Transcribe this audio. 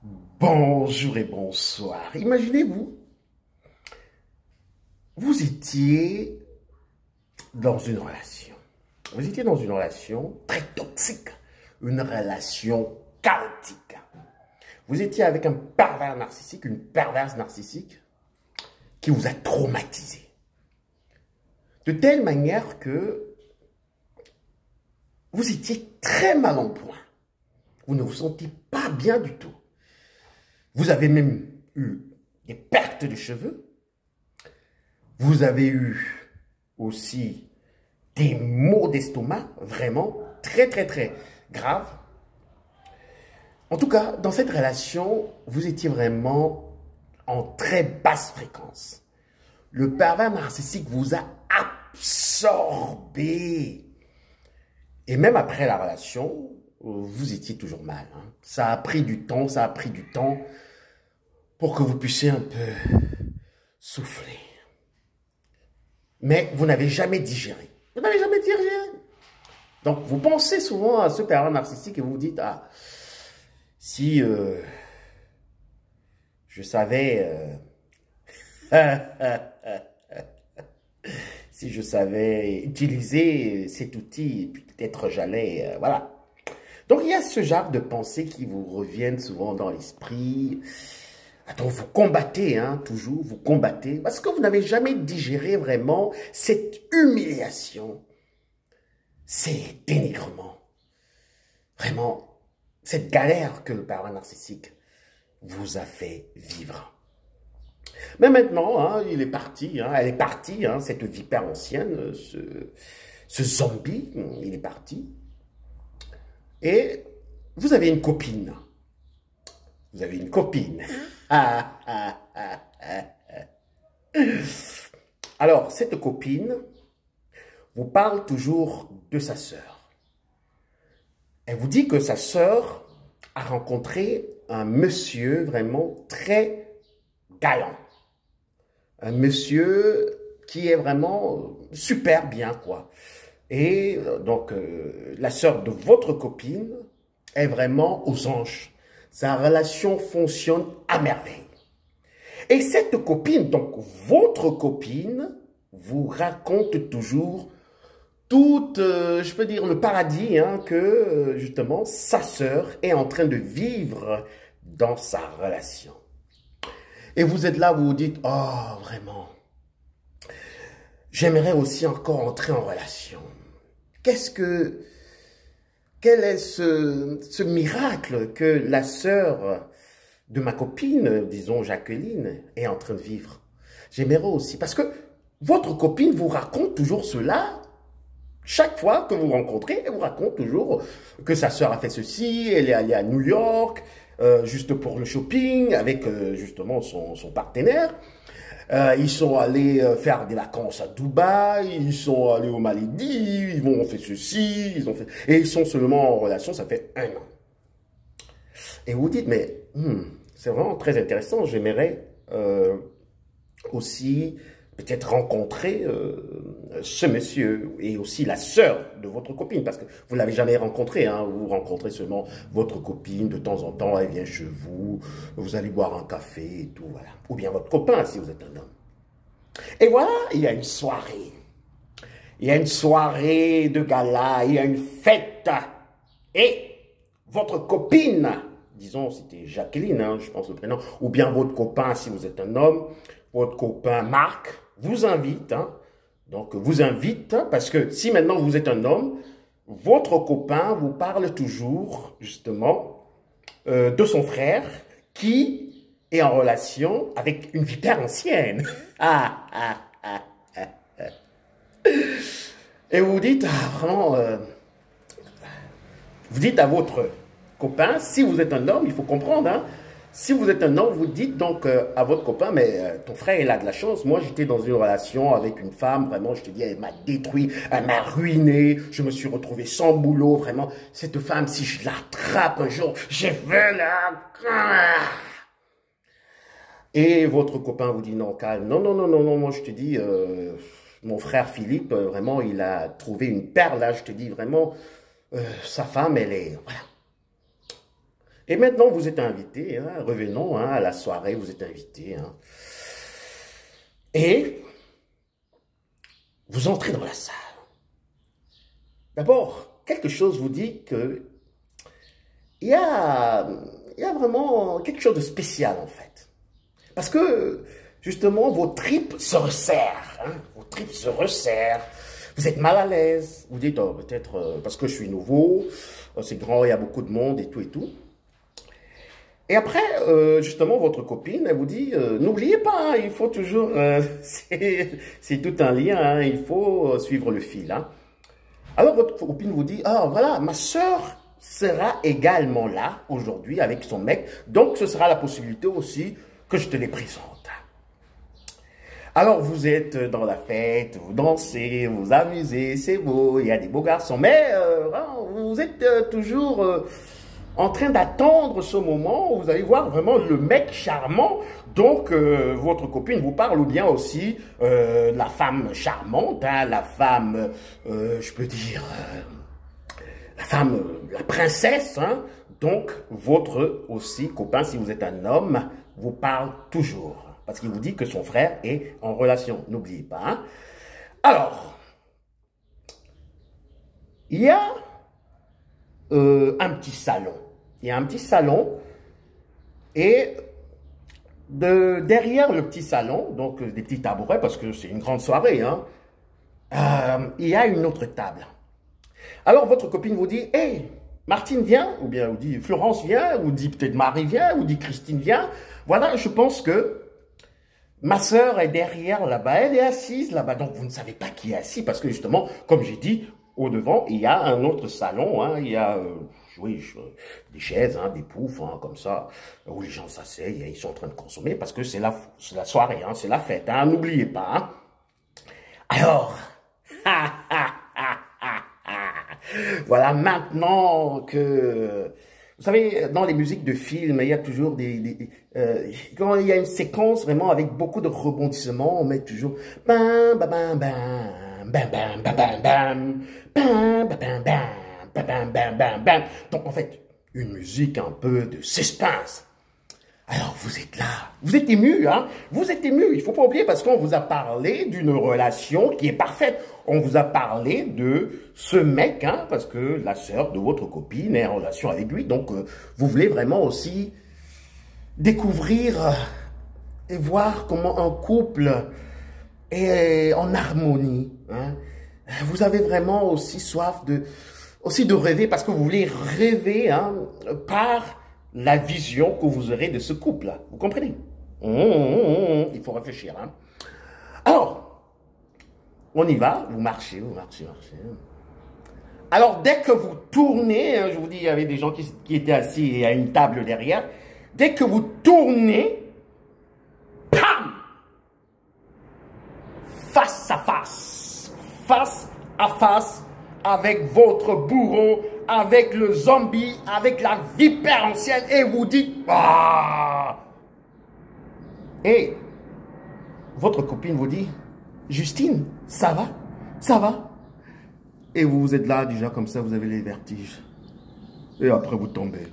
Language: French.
Bonjour et bonsoir. Imaginez-vous, vous étiez dans une relation. Vous étiez dans une relation très toxique, une relation chaotique. Vous étiez avec un pervers narcissique, une perverse narcissique qui vous a traumatisé. De telle manière que vous étiez très mal en point. Vous ne vous sentiez pas bien du tout. Vous avez même eu des pertes de cheveux. Vous avez eu aussi des maux d'estomac, vraiment très graves. En tout cas, dans cette relation, vous étiez vraiment en très basse fréquence. Le pervers narcissique vous a absorbé. Et même après la relation, vous étiez toujours mal. Ça a pris du temps, pour que vous puissiez un peu souffler. Mais vous n'avez jamais digéré. Vous n'avez jamais digéré. Donc, vous pensez souvent à ce pervers narcissique et vous vous dites, ah, si je savais... si je savais utiliser cet outil, peut-être j'allais... voilà. Donc, il y a ce genre de pensées qui vous reviennent souvent dans l'esprit. Donc, vous combattez, toujours, vous combattez, parce que vous n'avez jamais digéré vraiment cette humiliation, ces dénigrements, vraiment, cette galère que le pervers narcissique vous a fait vivre. Mais maintenant, il est parti, elle est partie, cette vipère ancienne, ce zombie, il est parti. Et vous avez une copine. Vous avez une copine. Alors, cette copine vous parle toujours de sa sœur. Elle vous dit que sa sœur a rencontré un monsieur vraiment très galant. Un monsieur qui est vraiment super bien, quoi. Et donc, la sœur de votre copine est vraiment aux anges. Sa relation fonctionne à merveille. Et cette copine, donc votre copine, vous raconte toujours tout, je peux dire, le paradis que, justement, sa sœur est en train de vivre dans sa relation. Et vous êtes là, vous vous dites, oh, vraiment, j'aimerais aussi encore entrer en relation. Quel est ce miracle que la sœur de ma copine, disons Jacqueline, est en train de vivre? J'aimerais aussi, parce que votre copine vous raconte toujours cela. Chaque fois que vous rencontrez, elle vous raconte toujours que sa sœur a fait ceci, elle est allée à New York, juste pour le shopping, avec justement son partenaire. Ils sont allés faire des vacances à Dubaï, ils sont allés aux Maldives, ils ont fait ceci, et ils sont seulement en relation, ça fait 1 an. Et vous dites, mais c'est vraiment très intéressant, j'aimerais aussi peut-être rencontrer ce monsieur et aussi la sœur de votre copine, parce que vous ne l'avez jamais rencontré, vous rencontrez seulement votre copine de temps en temps, elle vient chez vous, vous allez boire un café et tout, voilà. Ou bien votre copain si vous êtes un homme. Et voilà, il y a une soirée. Il y a une soirée de gala, il y a une fête. Et votre copine, disons c'était Jacqueline, je pense le prénom, ou bien votre copain si vous êtes un homme, votre copain Marc, vous invite, donc vous invite, parce que si maintenant vous êtes un homme, votre copain vous parle toujours, justement, de son frère, qui est en relation avec une vipère ancienne. Et vous dites, vraiment, vous dites à votre copain, si vous êtes un homme, il faut comprendre, si vous êtes un homme, vous dites donc à votre copain, mais ton frère, il a de la chance. Moi, j'étais dans une relation avec une femme, vraiment, je te dis, elle m'a détruit, elle m'a ruiné. Je me suis retrouvé sans boulot, vraiment. Cette femme, si je l'attrape un jour, je vais la... Et votre copain vous dit, non, calme. Non, non, non, non, non, moi, je te dis, mon frère Philippe, vraiment, il a trouvé une perle, là, je te dis, vraiment, sa femme, elle est... Voilà. Et maintenant, vous êtes invité, hein, revenons hein, à la soirée, vous êtes invité. Hein, et vous entrez dans la salle. D'abord, quelque chose vous dit que il y a vraiment quelque chose de spécial en fait. Parce que, justement, vos tripes se resserrent. Hein, vos tripes se resserrent. Vous êtes mal à l'aise. Vous dites, oh, peut-être parce que je suis nouveau, c'est grand, il y a beaucoup de monde et tout et tout. Et après, justement, votre copine, elle vous dit, n'oubliez pas, hein, il faut toujours, c'est tout un lien, hein, il faut suivre le fil. Hein. Alors, votre copine vous dit, ah, voilà, ma soeur sera également là, aujourd'hui, avec son mec, donc ce sera la possibilité aussi que je te les présente. Alors, vous êtes dans la fête, vous dansez, vous vous amusez, c'est beau, il y a des beaux garçons, mais vous êtes toujours en train d'attendre ce moment où vous allez voir vraiment le mec charmant. Donc, votre copine vous parle ou bien aussi la femme charmante, hein, la femme, je peux dire, la femme, la princesse. Hein. Donc, votre aussi copain, si vous êtes un homme, vous parle toujours. Parce qu'il vous dit que son frère est en relation. N'oubliez pas. Hein. Alors, il y a un petit salon. Il y a un petit salon et derrière le petit salon, donc des petits tabourets, parce que c'est une grande soirée, hein, il y a une autre table. Alors votre copine vous dit, hey, Martine vient, ou bien vous dit Florence vient, ou dit peut-être Marie vient, ou dit Christine vient. Voilà, je pense que ma sœur est derrière là-bas, elle est assise là-bas, donc vous ne savez pas qui est assis, parce que justement, comme j'ai dit, au devant, il y a un autre salon, hein, il y a oui, des chaises, hein, des poufs, hein, comme ça, où les gens s'asseyent et ils sont en train de consommer, parce que c'est la soirée, hein, c'est la fête, hein, n'oubliez pas. Hein. Alors, voilà, maintenant que... Vous savez, dans les musiques de films, il y a toujours quand il y a une séquence vraiment avec beaucoup de rebondissements, on met toujours bam bam bam bam bam bam bam bam bam bam bam bam bam bam bam. Donc en fait, une musique un peu de suspense. Alors vous êtes là, vous êtes ému, hein? Vous êtes ému, il faut pas oublier parce qu'on vous a parlé d'une relation qui est parfaite. On vous a parlé de ce mec, hein, parce que la sœur de votre copine est en relation avec lui. Donc vous voulez vraiment aussi découvrir et voir comment un couple est en harmonie. Hein? Vous avez vraiment aussi soif de rêver parce que vous voulez rêver hein, par la vision que vous aurez de ce couple-là. Vous comprenez? Il faut réfléchir. Hein? Alors, on y va. Vous marchez, vous marchez, marchez. Alors, dès que vous tournez, hein, je vous dis, il y avait des gens qui étaient assis à une table derrière. Dès que vous tournez, pam! Face à face, avec votre bourreau, avec le zombie, avec la vipère ancienne, et vous dites, ah! Et votre copine vous dit, Justine, ça va? Ça va? Et vous êtes là, déjà comme ça, vous avez les vertiges. Et après, vous tombez.